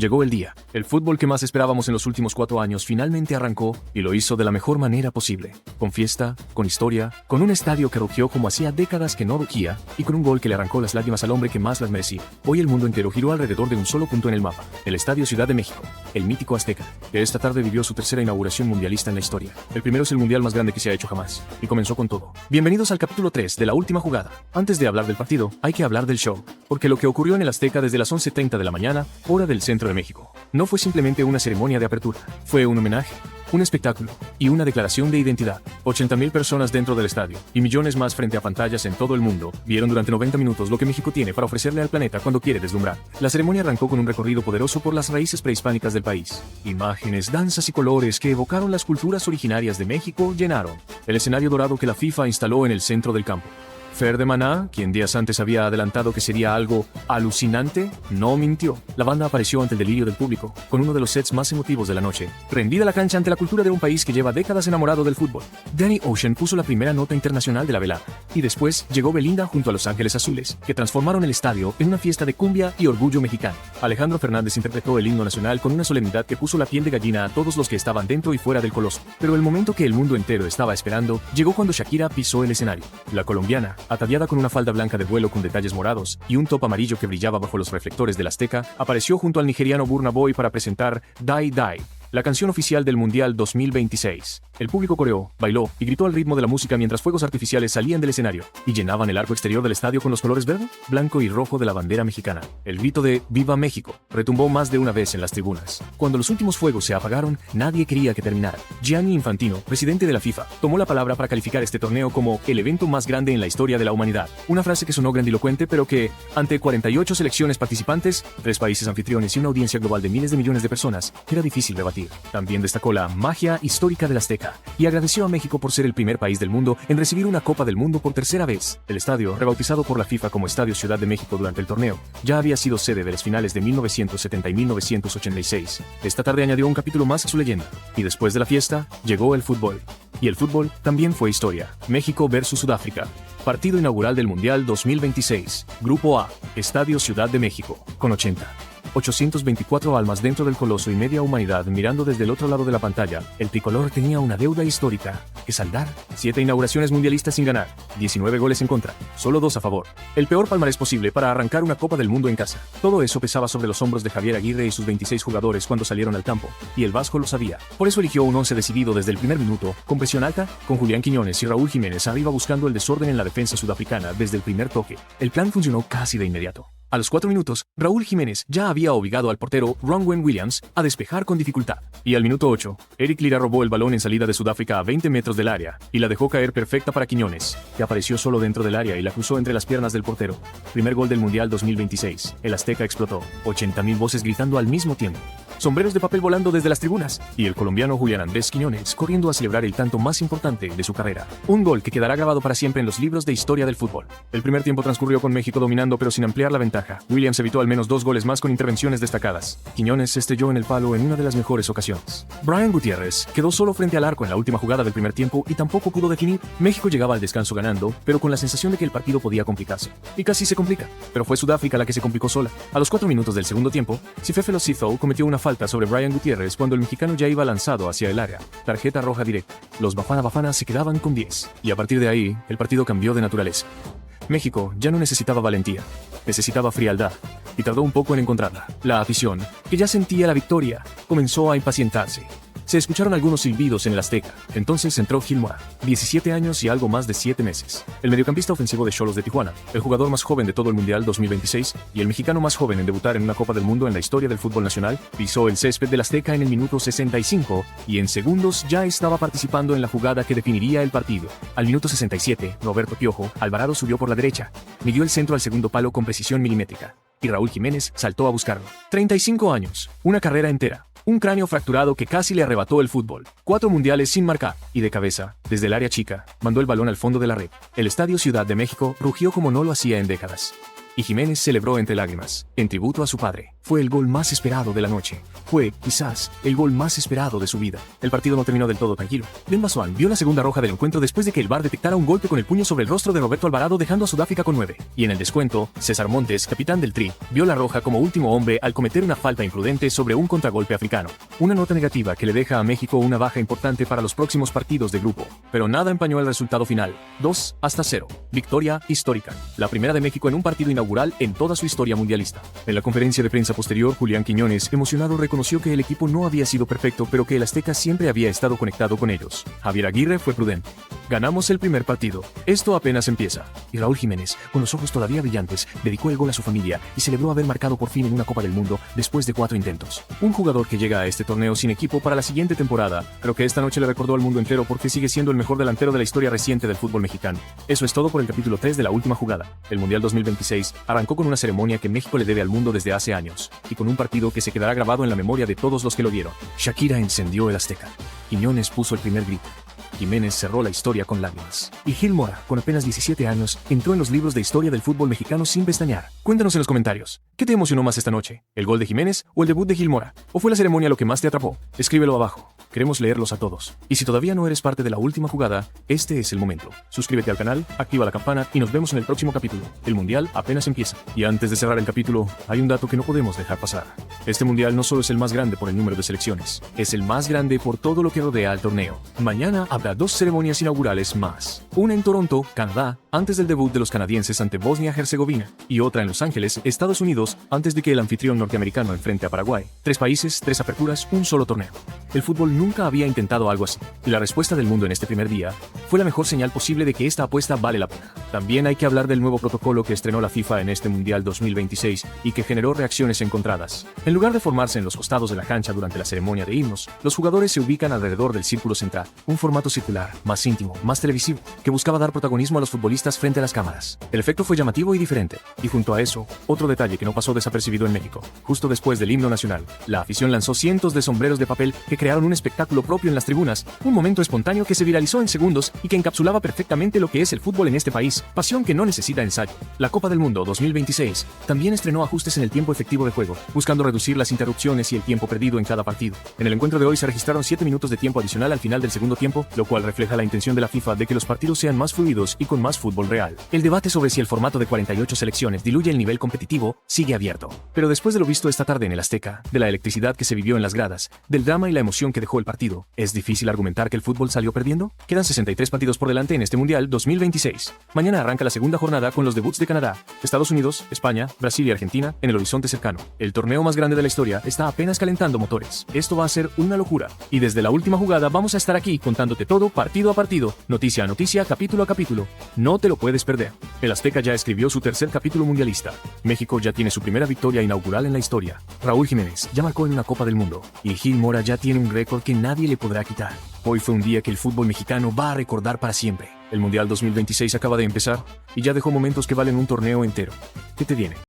Llegó el día. El fútbol que más esperábamos en los últimos 4 años finalmente arrancó y lo hizo de la mejor manera posible. Con fiesta, con historia, con un estadio que rugió como hacía décadas que no rugía y con un gol que le arrancó las lágrimas al hombre que más las merecía. Hoy el mundo entero giró alrededor de un solo punto en el mapa, el Estadio Ciudad de México, el mítico Azteca, que esta tarde vivió su tercera inauguración mundialista en la historia. El primero es el mundial más grande que se ha hecho jamás, y comenzó con todo. Bienvenidos al capítulo 3 de la última jugada. Antes de hablar del partido, hay que hablar del show, porque lo que ocurrió en el Azteca desde las 11:30 de la mañana, hora del centro de México, no fue simplemente una ceremonia de apertura, fue un homenaje, un espectáculo y una declaración de identidad. 80,000 personas dentro del estadio y millones más frente a pantallas en todo el mundo vieron durante 90 minutos lo que México tiene para ofrecerle al planeta cuando quiere deslumbrar. La ceremonia arrancó con un recorrido poderoso por las raíces prehispánicas del país. Imágenes, danzas y colores que evocaron las culturas originarias de México llenaron el escenario dorado que la FIFA instaló en el centro del campo. Fer de Maná, quien días antes había adelantado que sería algo alucinante, no mintió. La banda apareció ante el delirio del público, con uno de los sets más emotivos de la noche, rendida la cancha ante la cultura de un país que lleva décadas enamorado del fútbol. Danny Ocean puso la primera nota internacional de la velada, y después llegó Belinda junto a Los Ángeles Azules, que transformaron el estadio en una fiesta de cumbia y orgullo mexicano. Alejandro Fernández interpretó el himno nacional con una solemnidad que puso la piel de gallina a todos los que estaban dentro y fuera del coloso. Pero el momento que el mundo entero estaba esperando llegó cuando Shakira pisó el escenario. La colombiana, ataviada con una falda blanca de vuelo con detalles morados y un top amarillo que brillaba bajo los reflectores del Azteca, apareció junto al nigeriano Burna Boy para presentar Die Die, la canción oficial del Mundial 2026. El público coreó, bailó y gritó al ritmo de la música mientras fuegos artificiales salían del escenario y llenaban el arco exterior del estadio con los colores verde, blanco y rojo de la bandera mexicana. El grito de ¡Viva México! Retumbó más de una vez en las tribunas. Cuando los últimos fuegos se apagaron, nadie quería que terminara. Gianni Infantino, presidente de la FIFA, tomó la palabra para calificar este torneo como el evento más grande en la historia de la humanidad. Una frase que sonó grandilocuente, pero que, ante 48 selecciones participantes, 3 países anfitriones y una audiencia global de miles de millones de personas, era difícil debatir. También destacó la magia histórica del Azteca y agradeció a México por ser el primer país del mundo en recibir una Copa del Mundo por tercera vez. El estadio, rebautizado por la FIFA como Estadio Ciudad de México durante el torneo, ya había sido sede de las finales de 1970 y 1986. Esta tarde añadió un capítulo más a su leyenda. Y después de la fiesta, llegó el fútbol. Y el fútbol también fue historia. México versus Sudáfrica. Partido inaugural del Mundial 2026. Grupo A. Estadio Ciudad de México. Con 824 almas dentro del coloso y media humanidad mirando desde el otro lado de la pantalla, el tricolor tenía una deuda histórica que saldar. 7 inauguraciones mundialistas sin ganar, 19 goles en contra, solo 2 a favor. El peor palmarés posible para arrancar una Copa del Mundo en casa. Todo eso pesaba sobre los hombros de Javier Aguirre y sus 26 jugadores cuando salieron al campo, y el Vasco lo sabía. Por eso eligió un 11 decidido desde el primer minuto, con presión alta, con Julián Quiñones y Raúl Jiménez arriba buscando el desorden en la defensa sudafricana desde el primer toque. El plan funcionó casi de inmediato. A los 4 minutos, Raúl Jiménez ya había obligado al portero Ronwen Williams a despejar con dificultad. Y al minuto 8, Eric Lira robó el balón en salida de Sudáfrica a 20 metros del área y la dejó caer perfecta para Quiñones, que apareció solo dentro del área y la cruzó entre las piernas del portero. Primer gol del Mundial 2026. El Azteca explotó. 80,000 voces gritando al mismo tiempo. Sombreros de papel volando desde las tribunas y el colombiano Julián Andrés Quiñones corriendo a celebrar el tanto más importante de su carrera. Un gol que quedará grabado para siempre en los libros de historia del fútbol. El primer tiempo transcurrió con México dominando pero sin ampliar la ventaja. Williams evitó al menos 2 goles más con intervenciones destacadas. Quiñones se estrelló en el palo en una de las mejores ocasiones. Brian Gutiérrez quedó solo frente al arco en la última jugada del primer tiempo y tampoco pudo definir. México llegaba al descanso ganando, pero con la sensación de que el partido podía complicarse. Y casi se complica, pero fue Sudáfrica la que se complicó sola. A los 4 minutos del segundo tiempo, Sifefelo Sithole cometió una falta sobre Brian Gutiérrez cuando el mexicano ya iba lanzado hacia el área. Tarjeta roja directa. Los Bafana Bafana se quedaban con 10. Y a partir de ahí, el partido cambió de naturaleza. México ya no necesitaba valentía, necesitaba frialdad, y tardó un poco en encontrarla. La afición, que ya sentía la victoria, comenzó a impacientarse. Se escucharon algunos silbidos en el Azteca. Entonces entró Gilmore, 17 años y algo más de 7 meses. El mediocampista ofensivo de Xolos de Tijuana, el jugador más joven de todo el Mundial 2026 y el mexicano más joven en debutar en una Copa del Mundo en la historia del fútbol nacional, pisó el césped del Azteca en el minuto 65 y en segundos ya estaba participando en la jugada que definiría el partido. Al minuto 67, Roberto Piojo Alvarado subió por la derecha, midió el centro al segundo palo con precisión milimétrica y Raúl Jiménez saltó a buscarlo. 35 años, una carrera entera. Un cráneo fracturado que casi le arrebató el fútbol. 4 mundiales sin marcar. Y de cabeza, desde el área chica, mandó el balón al fondo de la red. El Estadio Ciudad de México rugió como no lo hacía en décadas. y Jiménez celebró entre lágrimas, en tributo a su padre. Fue el gol más esperado de la noche. Fue, quizás, el gol más esperado de su vida. El partido no terminó del todo tranquilo. Ben Basoan vio la segunda roja del encuentro después de que el VAR detectara un golpe con el puño sobre el rostro de Roberto Alvarado, dejando a Sudáfrica con 9. Y en el descuento, César Montes, capitán del Tri, vio la roja como último hombre al cometer una falta imprudente sobre un contragolpe africano. Una nota negativa que le deja a México una baja importante para los próximos partidos de grupo. Pero nada empañó el resultado final. 2-0. Victoria histórica. La primera de México en un partido inaugural en toda su historia mundialista. En la conferencia de prensa posterior, Julián Quiñones, emocionado, reconoció que el equipo no había sido perfecto, pero que el Azteca siempre había estado conectado con ellos. Javier Aguirre fue prudente. Ganamos el primer partido. Esto apenas empieza. Y Raúl Jiménez, con los ojos todavía brillantes, dedicó el gol a su familia y celebró haber marcado por fin en una Copa del Mundo después de 4 intentos. Un jugador que llega a este torneo sin equipo para la siguiente temporada, pero que esta noche le recordó al mundo entero porque sigue siendo el mejor delantero de la historia reciente del fútbol mexicano. Eso es todo por el capítulo 3 de la última jugada. El Mundial 2026 arrancó con una ceremonia que México le debe al mundo desde hace años, y con un partido que se quedará grabado en la memoria de todos los que lo vieron. Shakira encendió el Azteca. Quiñones puso el primer grito. Jiménez cerró la historia con lágrimas. Y Gil Mora, con apenas 17 años, entró en los libros de historia del fútbol mexicano sin pestañear. Cuéntanos en los comentarios, ¿qué te emocionó más esta noche? ¿El gol de Jiménez o el debut de Gil Mora? ¿O fue la ceremonia lo que más te atrapó? Escríbelo abajo. Queremos leerlos a todos. Y si todavía no eres parte de la última jugada, este es el momento. Suscríbete al canal, activa la campana y nos vemos en el próximo capítulo. El Mundial apenas empieza. Y antes de cerrar el capítulo, hay un dato que no podemos dejar pasar. Este Mundial no solo es el más grande por el número de selecciones, es el más grande por todo lo que rodea al torneo. Mañana habrá 2 ceremonias inaugurales más. Una en Toronto, Canadá, antes del debut de los canadienses ante Bosnia-Herzegovina, y otra en Los Ángeles, Estados Unidos, antes de que el anfitrión norteamericano enfrente a Paraguay. 3 países, 3 aperturas, un solo torneo. El fútbol nunca había intentado algo así, y la respuesta del mundo en este primer día fue la mejor señal posible de que esta apuesta vale la pena. También hay que hablar del nuevo protocolo que estrenó la FIFA en este Mundial 2026 y que generó reacciones encontradas. En lugar de formarse en los costados de la cancha durante la ceremonia de himnos, los jugadores se ubican alrededor del círculo central, un formato circular, más íntimo, más televisivo, que buscaba dar protagonismo a los futbolistas frente a las cámaras. El efecto fue llamativo y diferente, y junto a eso, otro detalle que no pasó desapercibido en México. Justo después del himno nacional, la afición lanzó cientos de sombreros de papel que crearon un espectáculo propio en las tribunas, un momento espontáneo que se viralizó en segundos y que encapsulaba perfectamente lo que es el fútbol en este país, pasión que no necesita ensayo. La Copa del Mundo 2026 también estrenó ajustes en el tiempo efectivo de juego, buscando reducir las interrupciones y el tiempo perdido en cada partido. En el encuentro de hoy se registraron 7 minutos de tiempo adicional al final del segundo tiempo, lo cual refleja la intención de la FIFA de que los partidos sean más fluidos y con más fútbol real. El debate sobre si el formato de 48 selecciones diluye el nivel competitivo sigue abierto. Pero después de lo visto esta tarde en el Azteca, de la electricidad que se vivió en las gradas, del drama y la emoción que dejó el partido, ¿es difícil argumentar que el fútbol salió perdiendo? Quedan 63 partidos por delante en este Mundial 2026. Mañana arranca la segunda jornada con los debuts de Canadá, Estados Unidos, España, Brasil y Argentina en el horizonte cercano. El torneo más grande de la historia está apenas calentando motores. Esto va a ser una locura. Y desde la última jugada vamos a estar aquí contándote todo partido a partido, noticia a noticia, capítulo a capítulo. No te lo puedes perder. El Azteca ya escribió su tercer capítulo mundialista. México ya tiene su primera victoria inaugural en la historia. Raúl Jiménez ya marcó en una Copa del Mundo. Y Gil Mora ya tiene un récord que nadie le podrá quitar. Hoy fue un día que el fútbol mexicano va a recordar para siempre. El Mundial 2026 acaba de empezar y ya dejó momentos que valen un torneo entero. ¿Qué te viene?